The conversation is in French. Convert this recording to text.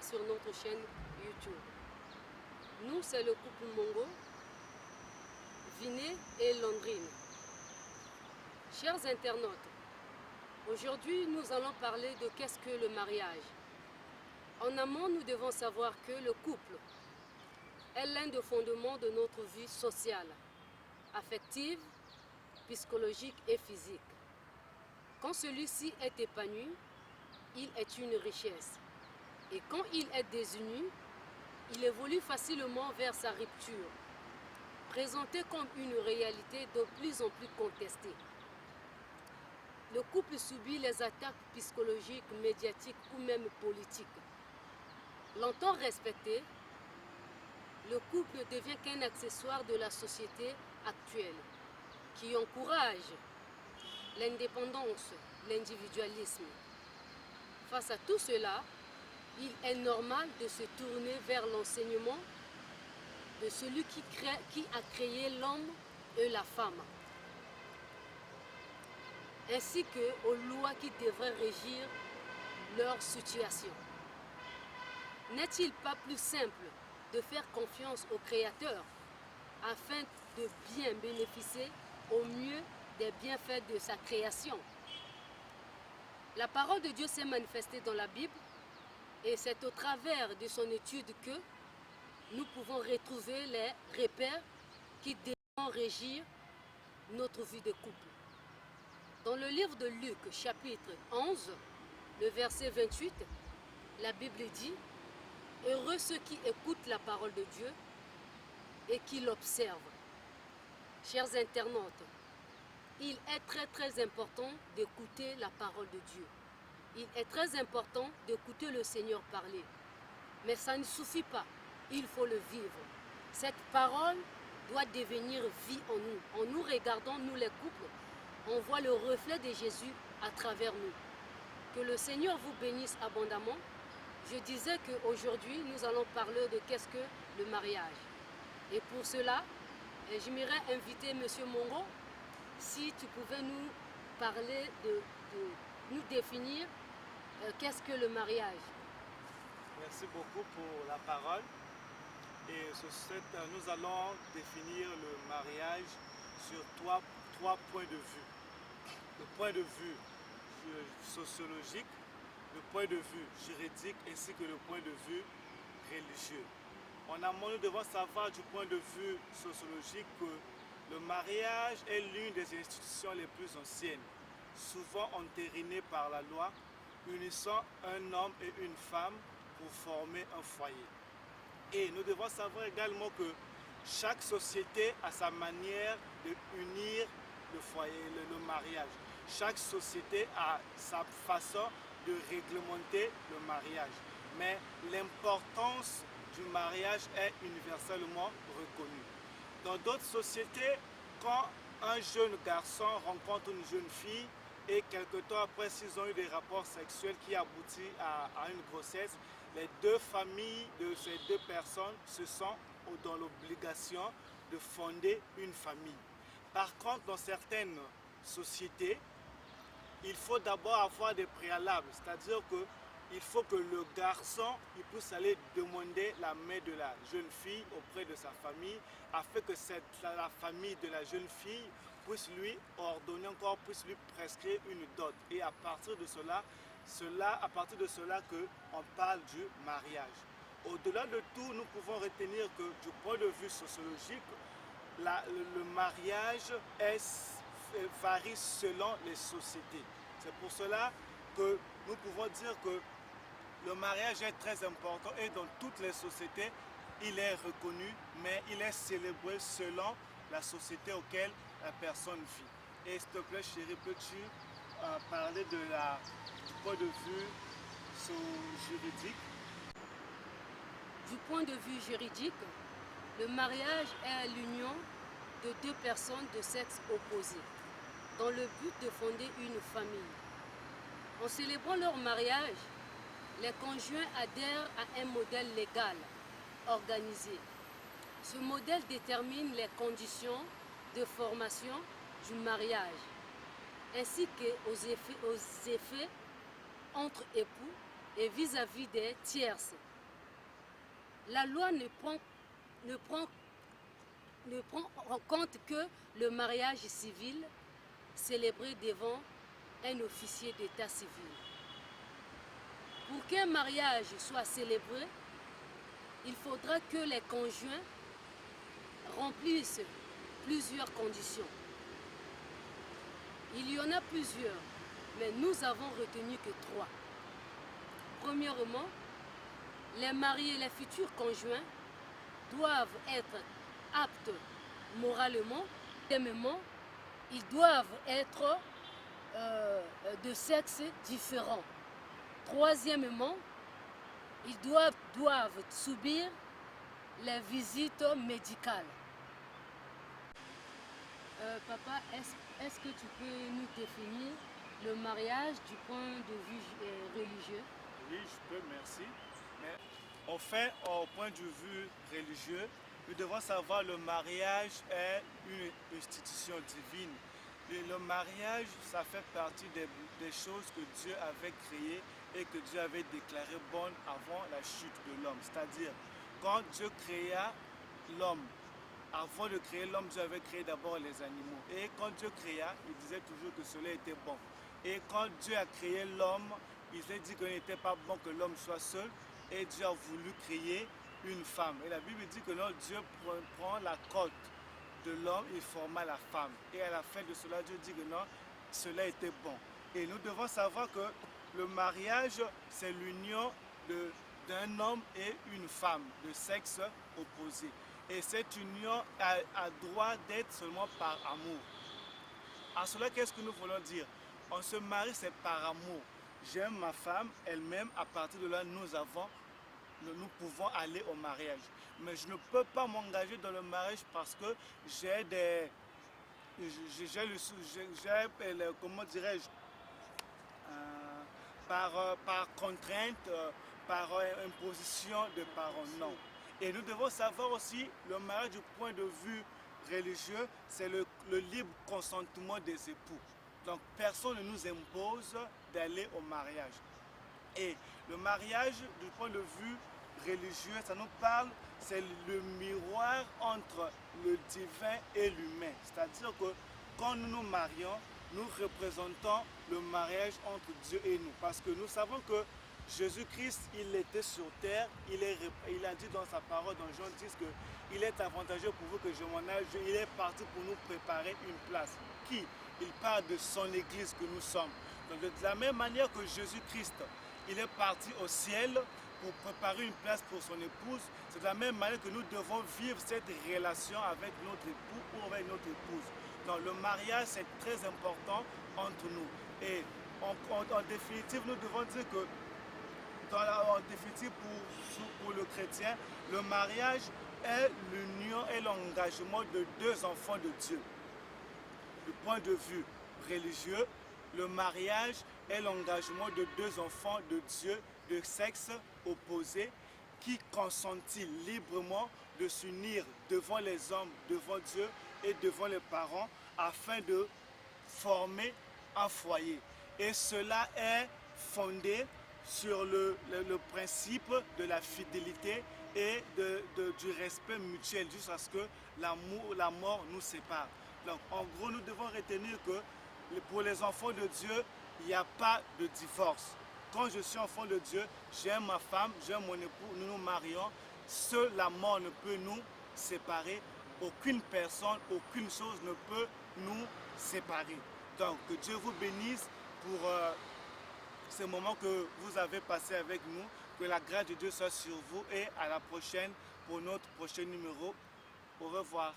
sur notre chaîne YouTube. Nous, c'est le couple Mongo, Viné et Landrine. Chers internautes, aujourd'hui nous allons parler de qu'est-ce que le mariage. En amont, nous devons savoir que le couple est l'un des fondements de notre vie sociale, affective, psychologique et physique. Quand celui-ci est épanoui, il est une richesse. Et quand il est désuni, il évolue facilement vers sa rupture, présenté comme une réalité de plus en plus contestée. Le couple subit les attaques psychologiques, médiatiques ou même politiques. Longtemps respecté, le couple ne devient qu'un accessoire de la société actuelle qui encourage l'indépendance, l'individualisme. Face à tout cela, il est normal de se tourner vers l'enseignement de celui qui a créé l'homme et la femme, ainsi qu'aux lois qui devraient régir leur situation. N'est-il pas plus simple de faire confiance au Créateur afin de bien bénéficier au mieux des bienfaits de sa création? La parole de Dieu s'est manifestée dans la Bible et c'est au travers de son étude que nous pouvons retrouver les repères qui devront régir notre vie de couple. Dans le livre de Luc, chapitre 11, le verset 28, la Bible dit « Heureux ceux qui écoutent la parole de Dieu et qui l'observent. » Chers internautes, il est très important d'écouter la parole de Dieu. Il est très important d'écouter le Seigneur parler. Mais ça ne suffit pas, il faut le vivre. Cette parole doit devenir vie en nous. En nous regardant, nous les couples, on voit le reflet de Jésus à travers nous. Que le Seigneur vous bénisse abondamment. Je disais qu'aujourd'hui, nous allons parler de qu'est-ce que le mariage. Et pour cela, j'aimerais inviter M. Mongo, si tu pouvais nous parler, nous définir qu'est-ce que le mariage. Merci beaucoup pour la parole. Et nous allons définir le mariage sur trois points de vue. Le point de vue sociologique, le point de vue juridique ainsi que le point de vue religieux. En amont, nous devons savoir du point de vue sociologique que le mariage est l'une des institutions les plus anciennes, souvent entérinée par la loi, unissant un homme et une femme pour former un foyer. Et nous devons savoir également que chaque société a sa manière de unir le foyer, le mariage. Chaque société a sa façon de réglementer le mariage. Mais l'importance du mariage est universellement reconnue. Dans d'autres sociétés, quand un jeune garçon rencontre une jeune fille et quelque temps après, s'ils ont eu des rapports sexuels qui aboutissent à une grossesse, les deux familles de ces deux personnes se sentent dans l'obligation de fonder une famille. Par contre, dans certaines sociétés, il faut d'abord avoir des préalables, c'est-à-dire qu'il faut que le garçon puisse aller demander la main de la jeune fille auprès de sa famille afin que la famille de la jeune fille puisse lui ordonner encore, puisse lui prescrire une dot. Et à partir de cela qu'on parle du mariage. Au-delà de tout, nous pouvons retenir que du point de vue sociologique, le mariage varie selon les sociétés. C'est pour cela que nous pouvons dire que le mariage est très important et dans toutes les sociétés, il est reconnu, mais il est célébré selon la société auquel la personne vit. Et s'il te plaît, chérie, peux-tu parler du point de vue juridique? Du point de vue juridique, le mariage est l'union de deux personnes de sexe opposé, dans le but de fonder une famille. En célébrant leur mariage, les conjoints adhèrent à un modèle légal organisé. Ce modèle détermine les conditions de formation du mariage, ainsi qu'aux effets entre époux et vis-à-vis des tierces La loi ne prend en compte que le mariage civil célébré devant un officier d'état civil. Pour qu'un mariage soit célébré, il faudra que les conjoints remplissent plusieurs conditions. Il y en a plusieurs, mais nous avons retenu que 3. Premièrement, les mariés et les futurs conjoints doivent être aptes moralement. Deuxièmement, ils doivent être de sexe différent. Troisièmement, ils doivent subir les visites médicales. Papa, est-ce que tu peux nous définir le mariage du point de vue religieux? Oui, je peux, merci. Mais enfin, au point de vue religieux, nous devons savoir que le mariage est une institution divine. Et le mariage, ça fait partie des choses que Dieu avait créées et que Dieu avait déclarées bonnes avant la chute de l'homme. C'est-à-dire, quand Dieu créa l'homme, avant de créer l'homme, Dieu avait créé d'abord les animaux. Et quand Dieu créa, il disait toujours que cela était bon. Et quand Dieu a créé l'homme, il s'est dit qu'il n'était pas bon que l'homme soit seul. Et Dieu a voulu créer une femme. Et la Bible dit que non, Dieu prend la côte de l'homme, il forma la femme. Et à la fin de cela, Dieu dit que non, cela était bon. Et nous devons savoir que le mariage, c'est l'union d'un homme et une femme de sexe opposé. Et cette union a droit d'être seulement par amour. À cela, qu'est-ce que nous voulons dire? On se marie, c'est par amour. J'aime ma femme, elle m'aime, à partir de là, nous pouvons aller au mariage. Mais je ne peux pas m'engager dans le mariage parce que comment dirais-je, par contrainte, par imposition de parents. Non. Et nous devons savoir aussi, le mariage du point de vue religieux, c'est le libre consentement des époux. Donc personne ne nous impose d'aller au mariage. Et le mariage, du point de vue religieux, ça nous parle, c'est le miroir entre le divin et l'humain. C'est-à-dire que quand nous nous marions, nous représentons le mariage entre Dieu et nous. Parce que nous savons que Jésus-Christ, il était sur terre, il a dit dans sa parole, dans Jean 10, qu'il est avantageux pour vous que je m'en aille. Il est parti pour nous préparer une place. Qui? Il parle de son Église que nous sommes. Donc de la même manière que Jésus-Christ, il est parti au ciel pour préparer une place pour son épouse, c'est de la même manière que nous devons vivre cette relation avec notre époux ou avec notre épouse. Donc le mariage, c'est très important entre nous. Et en définitive, nous devons dire que, en définitive, pour le chrétien, le mariage est l'union et l'engagement de 2 enfants de Dieu. Du point de vue religieux, le mariage est l'engagement de 2 enfants de Dieu de sexe opposé qui consentent librement de s'unir devant les hommes, devant Dieu et devant les parents afin de former un foyer. Et cela est fondé sur le principe de la fidélité et du respect mutuel jusqu'à ce que la mort nous sépare. Donc en gros, nous devons retenir que pour les enfants de Dieu, il n'y a pas de divorce. Quand je suis enfant de Dieu, j'aime ma femme, j'aime mon époux, nous nous marions. Seule la mort ne peut nous séparer. Aucune personne, aucune chose ne peut nous séparer. Donc que Dieu vous bénisse pour ce moment que vous avez passé avec nous. Que la grâce de Dieu soit sur vous et à la prochaine pour notre prochain numéro. Au revoir.